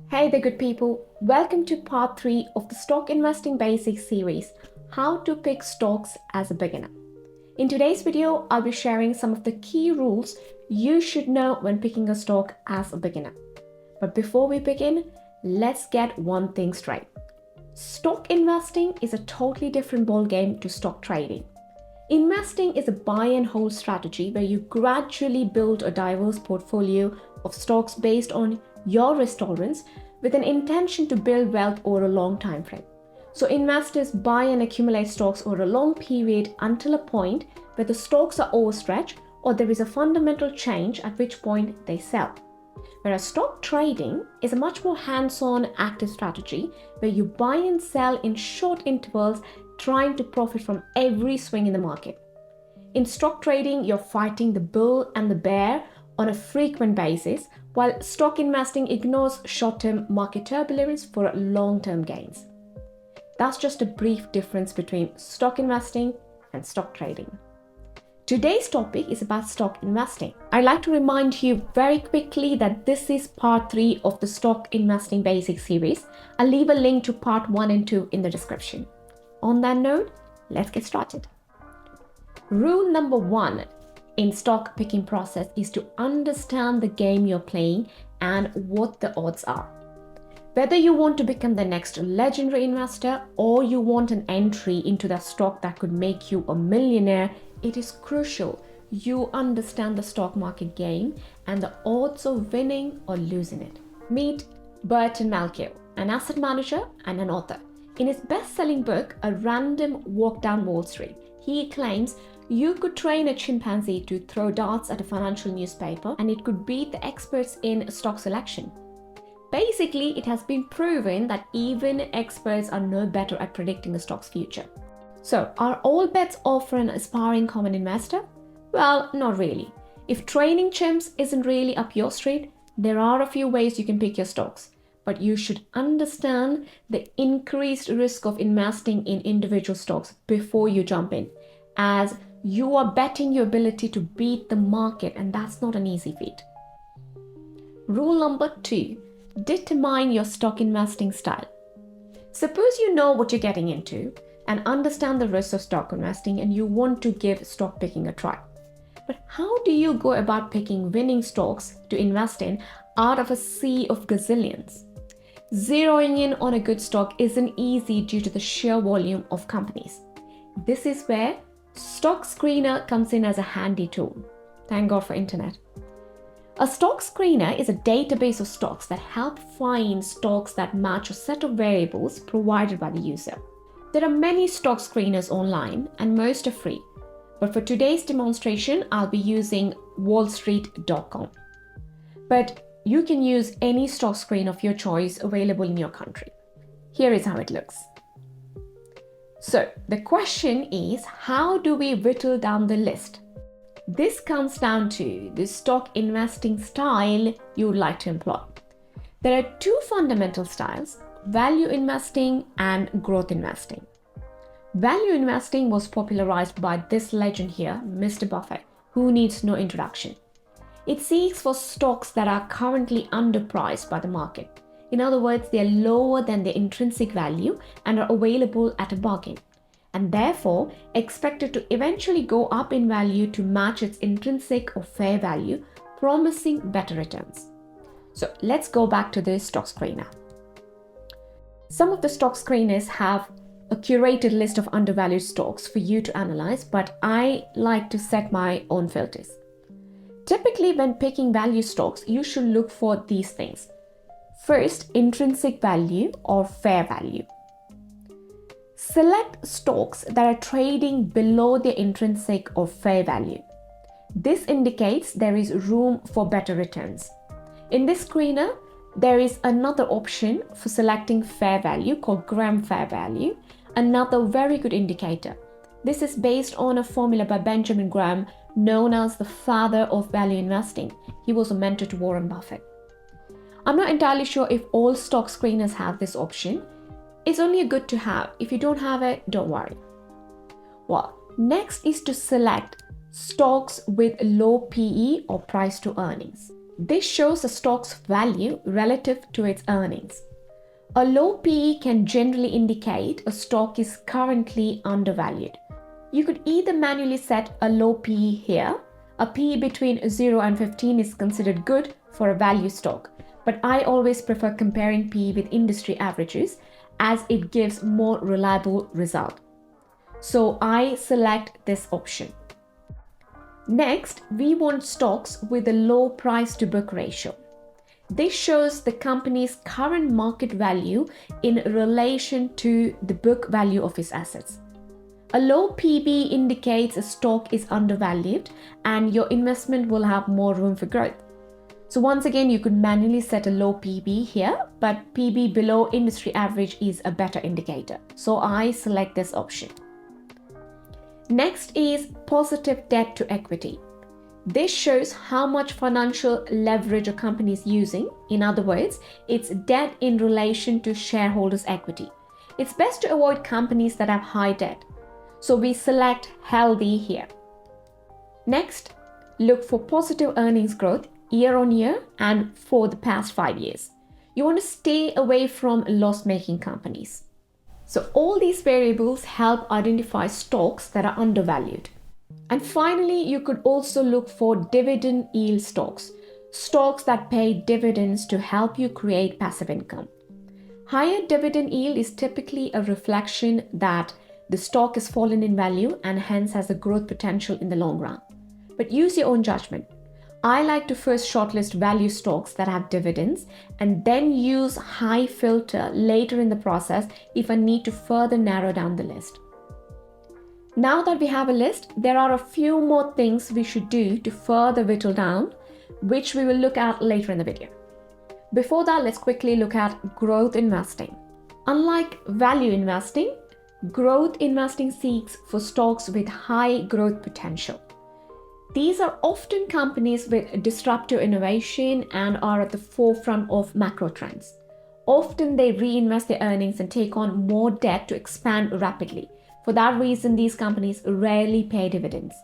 Hey there, good people. Welcome to part 3 of the Stock Investing Basics series, How to Pick Stocks as a Beginner. In today's video, I'll be sharing some of the key rules you should know when picking a stock as a beginner. But before we begin, let's get one thing straight. Stock investing is a totally different ballgame to stock trading. Investing is a buy and hold strategy where you gradually build a diverse portfolio of stocks based on your risk tolerance with an intention to build wealth over a long time frame. So investors buy and accumulate stocks over a long period until a point where the stocks are overstretched or there is a fundamental change, at which point they sell. Whereas stock trading is a much more hands-on active strategy where you buy and sell in short intervals, trying to profit from every swing in the market. In stock trading, you're fighting the bull and the bear on a frequent basis, while stock investing ignores short-term market turbulence for long-term gains. That's just a brief difference between stock investing and stock trading. Today's topic is about stock investing. I'd like to remind you very quickly that this is part 3 of the Stock Investing Basics series. I'll leave a link to part 1 and 2 in the description. On that note, let's get started. Rule number 1 in stock picking process is to understand the game you're playing and what the odds are. Whether you want to become the next legendary investor or you want an entry into the stock that could make you a millionaire, it is crucial you understand the stock market game and the odds of winning or losing it. Meet Burton Malkiel, an asset manager and an author. In his best-selling book, A Random Walk Down Wall Street, he claims you could train a chimpanzee to throw darts at a financial newspaper and it could beat the experts in stock selection. Basically, it has been proven that even experts are no better at predicting a stock's future. So, are all bets off for an aspiring common investor? Well, not really. If training chimps isn't really up your street, there are a few ways you can pick your stocks. But you should understand the increased risk of investing in individual stocks before you jump in, as you are betting your ability to beat the market, and that's not an easy feat. Rule number 2, determine your stock investing style. Suppose you know what you're getting into and understand the risks of stock investing and you want to give stock picking a try. But how do you go about picking winning stocks to invest in out of a sea of gazillions? Zeroing in on a good stock isn't easy due to the sheer volume of companies. This is where Stock Screener comes in as a handy tool. Thank God for internet. A stock screener is a database of stocks that help find stocks that match a set of variables provided by the user. There are many stock screeners online and most are free. But for today's demonstration, I'll be using wallstreet.com. But you can use any stock screen of your choice available in your country. Here is how it looks. So the question is, how do we whittle down the list? This comes down to the stock investing style you would like to employ. There are 2 fundamental styles, value investing and growth investing. Value investing was popularized by this legend here, Mr. Buffett, who needs no introduction. It seeks for stocks that are currently underpriced by the market. In other words, they are lower than their intrinsic value and are available at a bargain, and therefore expected to eventually go up in value to match its intrinsic or fair value, promising better returns. So let's go back to the stock screener. Some of the stock screeners have a curated list of undervalued stocks for you to analyze, but I like to set my own filters. Typically, when picking value stocks, you should look for these things. First, intrinsic value or fair value. Select stocks that are trading below their intrinsic or fair value. This indicates there is room for better returns. In this screener, there is another option for selecting fair value called Graham Fair Value, another very good indicator. This is based on a formula by Benjamin Graham, known as the father of value investing. He was a mentor to Warren Buffett. I'm not entirely sure if all stock screeners have this option. It's only a good to have. If you don't have it, don't worry. Well, next is to select stocks with low PE or price to earnings. This shows a stock's value relative to its earnings. A low PE can generally indicate a stock is currently undervalued. You could either manually set a low PE here. A PE between 0 and 15 is considered good for a value stock, but I always prefer comparing PE with industry averages as it gives more reliable result. So I select this option. Next, we want stocks with a low price to book ratio. This shows the company's current market value in relation to the book value of its assets. A low PB indicates a stock is undervalued and your investment will have more room for growth. So once again, you could manually set a low PB here, but PB below industry average is a better indicator. So I select this option. Next is positive debt to equity. This shows how much financial leverage a company is using. In other words, it's debt in relation to shareholders' equity. It's best to avoid companies that have high debt. So we select healthy here. Next, look for positive earnings growth year on year and for the past 5 years. You want to stay away from loss-making companies. So all these variables help identify stocks that are undervalued. And finally, you could also look for dividend yield stocks, stocks that pay dividends to help you create passive income. Higher dividend yield is typically a reflection that the stock has fallen in value and hence has a growth potential in the long run. But use your own judgment. I like to first shortlist value stocks that have dividends and then use high filter later in the process if I need to further narrow down the list. Now that we have a list, there are a few more things we should do to further whittle down, which we will look at later in the video. Before that, let's quickly look at growth investing. Unlike value investing, growth investing seeks for stocks with high growth potential. These are often companies with disruptive innovation and are at the forefront of macro trends. Often they reinvest their earnings and take on more debt to expand rapidly. For that reason, these companies rarely pay dividends.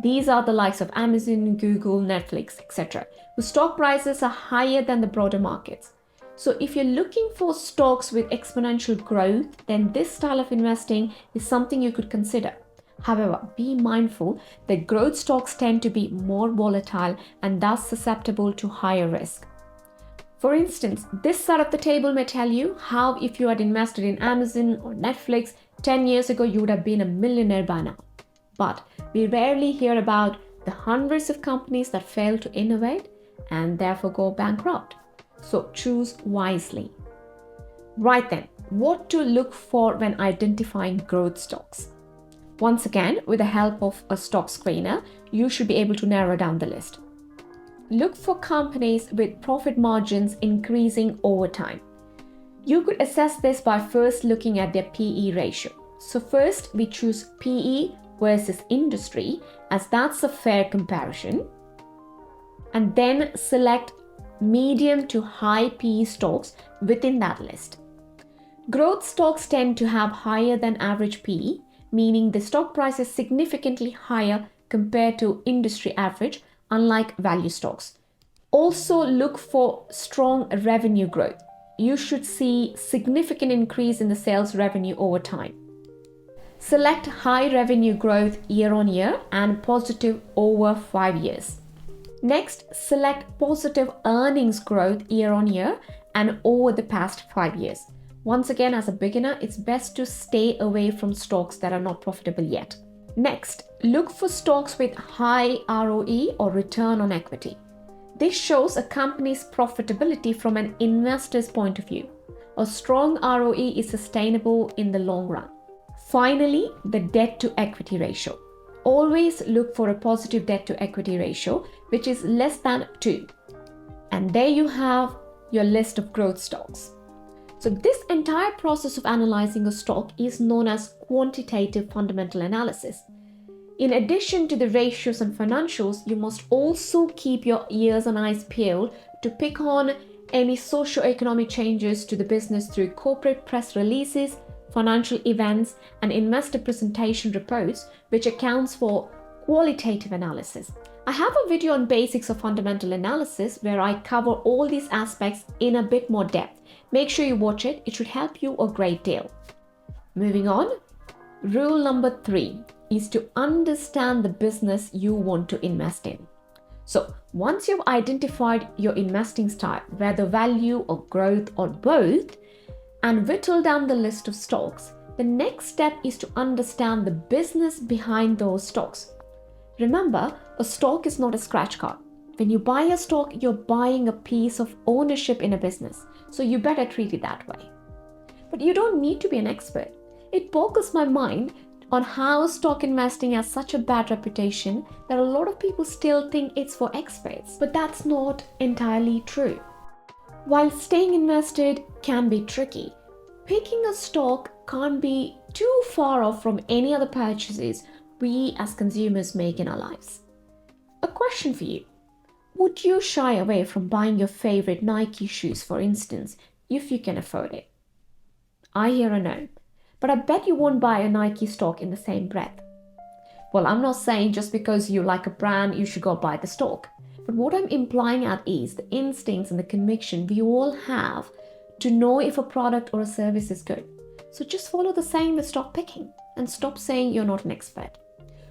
These are the likes of Amazon, Google, Netflix, etc., whose stock prices are higher than the broader markets. So if you're looking for stocks with exponential growth, then this style of investing is something you could consider. However, be mindful that growth stocks tend to be more volatile and thus susceptible to higher risk. For instance, this side of the table may tell you how if you had invested in Amazon or Netflix 10 years ago, you would have been a millionaire by now. But we rarely hear about the hundreds of companies that fail to innovate and therefore go bankrupt. So choose wisely. Right then, what to look for when identifying growth stocks? Once again, with the help of a stock screener, you should be able to narrow down the list. Look for companies with profit margins increasing over time. You could assess this by first looking at their PE ratio. So first we choose PE versus industry as that's a fair comparison. And then select medium to high PE stocks within that list. Growth stocks tend to have higher than average PE, meaning the stock price is significantly higher compared to industry average, unlike value stocks. Also look for strong revenue growth. You should see significant increase in the sales revenue over time. Select high revenue growth year on year and positive over 5 years. Next, select positive earnings growth year on year and over the past 5 years. Once again, as a beginner, it's best to stay away from stocks that are not profitable yet. Next, look for stocks with high ROE or return on equity. This shows a company's profitability from an investor's point of view. A strong ROE is sustainable in the long run. Finally, the debt to equity ratio. Always look for a positive debt to equity ratio, which is less than 2. And there you have your list of growth stocks. So this entire process of analyzing a stock is known as quantitative fundamental analysis. In addition to the ratios and financials, you must also keep your ears and eyes peeled to pick on any socio-economic changes to the business through corporate press releases, financial events, and investor presentation reports, which accounts for qualitative analysis. I have a video on basics of fundamental analysis where I cover all these aspects in a bit more depth. Make sure you watch it, it should help you a great deal. Moving on, rule number 3 is to understand the business you want to invest in. So once you've identified your investing style, whether value or growth or both, and whittle down the list of stocks, the next step is to understand the business behind those stocks. Remember, a stock is not a scratch card. When you buy a stock, you're buying a piece of ownership in a business, so you better treat it that way. But you don't need to be an expert. It boggles my mind on how stock investing has such a bad reputation that a lot of people still think it's for experts. But that's not entirely true. While staying invested can be tricky, picking a stock can't be too far off from any other purchases we as consumers make in our lives. A question for you. Would you shy away from buying your favorite Nike shoes, for instance, if you can afford it? I hear a no, but I bet you won't buy a Nike stock in the same breath. Well, I'm not saying just because you like a brand, you should go buy the stock. But what I'm implying at is the instincts and the conviction we all have to know if a product or a service is good. So just follow the saying with stock picking and stop saying you're not an expert.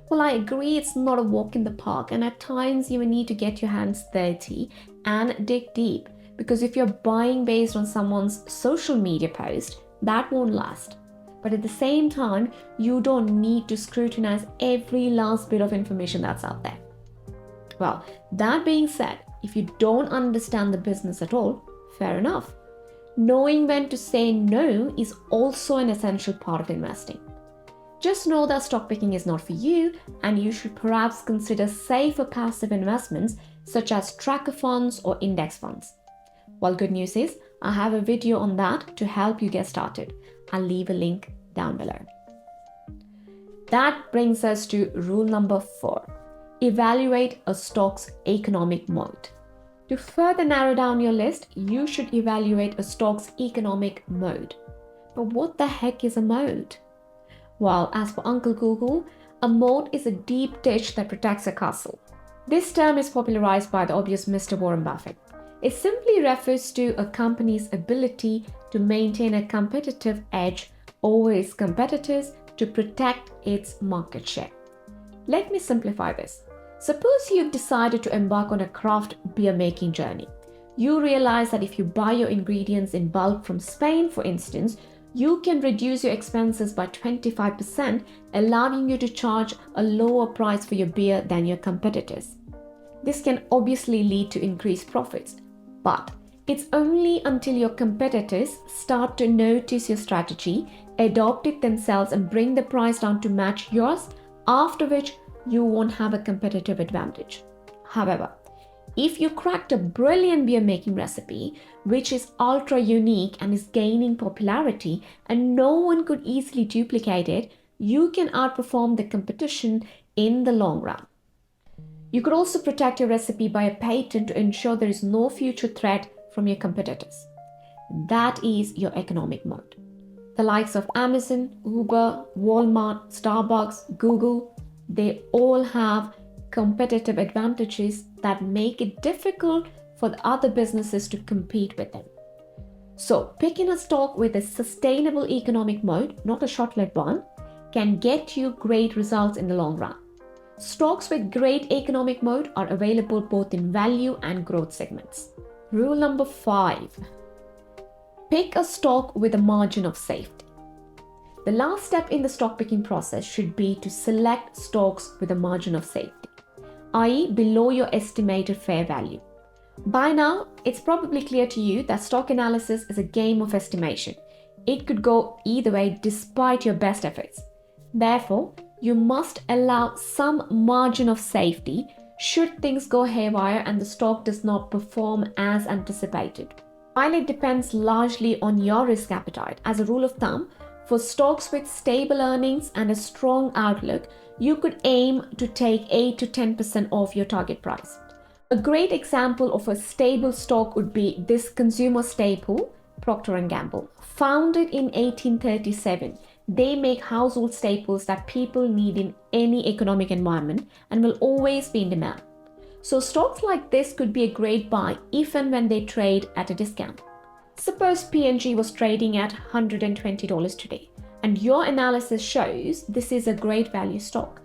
Well, I agree it's not a walk in the park, and at times you will need to get your hands dirty and dig deep, because if you're buying based on someone's social media post, that won't last. But at the same time, you don't need to scrutinize every last bit of information that's out there. Well, that being said, if you don't understand the business at all, fair enough. Knowing when to say no is also an essential part of investing. Just know that stock picking is not for you, and you should perhaps consider safer passive investments such as tracker funds or index funds. Well, good news is I have a video on that to help you get started. I'll leave a link down below. That brings us to rule number 4. Evaluate a stock's economic moat. To further narrow down your list, you should evaluate a stock's economic moat. But what the heck is a moat? Well, as for Uncle Google, a moat is a deep ditch that protects a castle. This term is popularized by the obvious Mr. Warren Buffett. It simply refers to a company's ability to maintain a competitive edge over its competitors to protect its market share. Let me simplify this. Suppose you've decided to embark on a craft beer making journey. You realize that if you buy your ingredients in bulk from Spain, for instance, you can reduce your expenses by 25%, allowing you to charge a lower price for your beer than your competitors. This can obviously lead to increased profits, but it's only until your competitors start to notice your strategy, adopt it themselves, and bring the price down to match yours, after which you won't have a competitive advantage. However, if you cracked a brilliant beer making recipe, which is ultra unique and is gaining popularity, and no one could easily duplicate it, you can outperform the competition in the long run. You could also protect your recipe by a patent to ensure there is no future threat from your competitors. That is your economic moat. The likes of Amazon, Uber, Walmart, Starbucks, Google, they all have competitive advantages that make it difficult for the other businesses to compete with them. So, picking a stock with a sustainable economic moat, not a short-lived one, can get you great results in the long run. Stocks with great economic moat are available both in value and growth segments. Rule number 5. Pick a stock with a margin of safety. The last step in the stock picking process should be to select stocks with a margin of safety, i.e. below your estimated fair value. By now, it's probably clear to you that stock analysis is a game of estimation. It could go either way despite your best efforts. Therefore, you must allow some margin of safety should things go haywire and the stock does not perform as anticipated. While it depends largely on your risk appetite, as a rule of thumb, for stocks with stable earnings and a strong outlook, you could aim to take 8 to 10% off your target price. A great example of a stable stock would be this consumer staple, Procter & Gamble. Founded in 1837, they make household staples that people need in any economic environment and will always be in demand. So stocks like this could be a great buy if and when they trade at a discount. Suppose P&G was trading at $120 today, and your analysis shows this is a great value stock,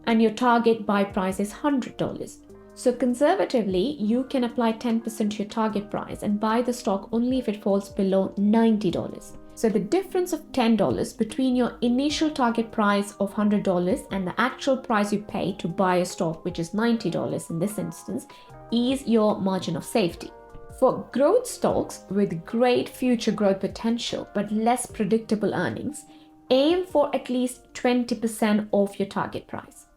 and your target buy price is $100. So conservatively, you can apply 10% to your target price and buy the stock only if it falls below $90. So the difference of $10 between your initial target price of $100 and the actual price you pay to buy a stock, which is $90 in this instance, is your margin of safety. For growth stocks with great future growth potential but less predictable earnings, aim for at least 20% of your target price.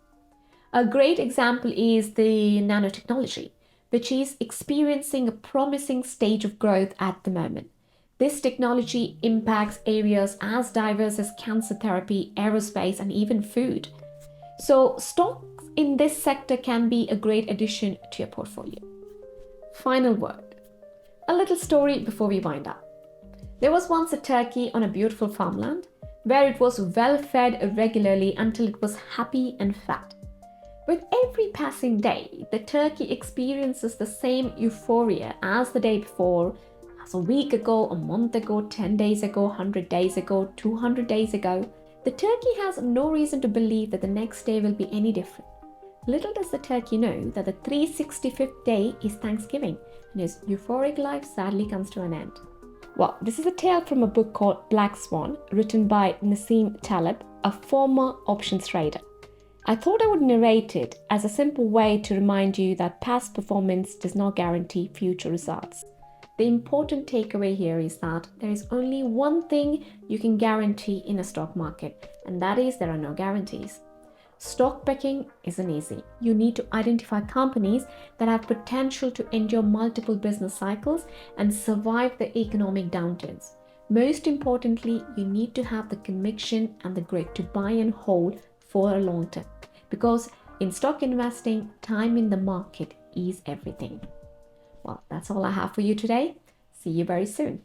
A great example is the nanotechnology, which is experiencing a promising stage of growth at the moment. This technology impacts areas as diverse as cancer therapy, aerospace, and even food. So stocks in this sector can be a great addition to your portfolio. Final word. A little story before we wind up. There was once a turkey on a beautiful farmland where it was well fed regularly until it was happy and fat. With every passing day, the turkey experiences the same euphoria as the day before, as a week ago, a month ago, 10 days ago, 100 days ago, 200 days ago. The turkey has no reason to believe that the next day will be any different. Little does the turkey know that the 365th day is Thanksgiving, and his euphoric life sadly comes to an end. Well, this is a tale from a book called Black Swan, written by Nassim Taleb, a former options trader. I thought I would narrate it as a simple way to remind you that past performance does not guarantee future results. The important takeaway here is that there is only one thing you can guarantee in a stock market, and that is there are no guarantees. Stock picking isn't easy. You need to identify companies that have potential to endure multiple business cycles and survive the economic downturns. Most importantly, you need to have the conviction and the grit to buy and hold for a long term. Because in stock investing, time in the market is everything. Well, that's all I have for you today. See you very soon.